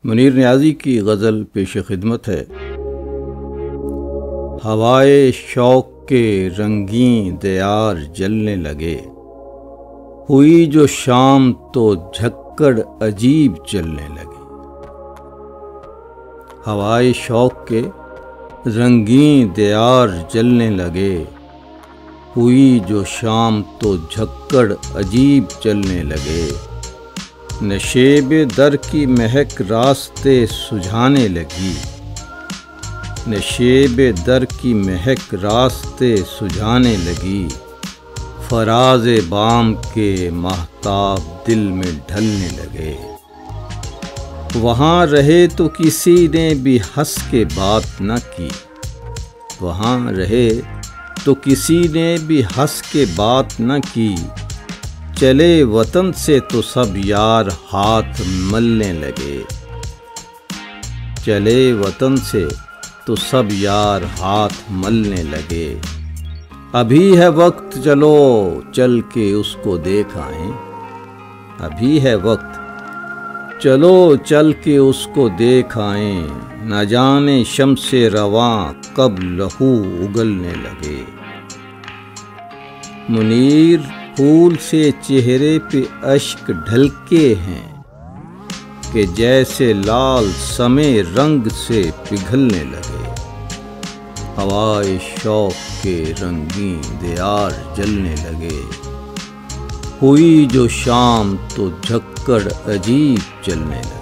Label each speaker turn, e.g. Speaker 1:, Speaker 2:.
Speaker 1: मुनीर नियाज़ी की गज़ल पेश खिदमत है। हवाए शौक़ के रंगीं दियार जलने लगे, हुई जो शाम तो झक्कड़ अजीब चलने लगे। हवाए शौक़ के रंगीं दियार जलने लगे, हुई जो शाम तो झक्कड़ अजीब चलने लगे। नशेबे दर की महक रास्ते सुझाने लगी, नशेबे दर की महक रास्ते सुझाने लगी। फराज़े बाम के महताब दिल में ढलने लगे। वहाँ रहे तो किसी ने भी हंस के बात न की, वहाँ रहे तो किसी ने भी हंस के बात न की। चले वतन से तो सब यार हाथ मलने लगे, चले वतन से तो सब यार हाथ मलने लगे। अभी है वक्त चलो चल के उसको देख आएं, अभी है वक्त चलो चल के उसको देख आएं। न जाने शम्से रवां कब लहू उगलने लगे। मुनीर फूल से चेहरे पे अश्क ढलके हैं कि जैसे लाल समय रंग से पिघलने लगे। हवाए शौक़ के रंगीन दियार जलने लगे, हुई जो शाम तो झक्कड़ अजीब चलने लगे।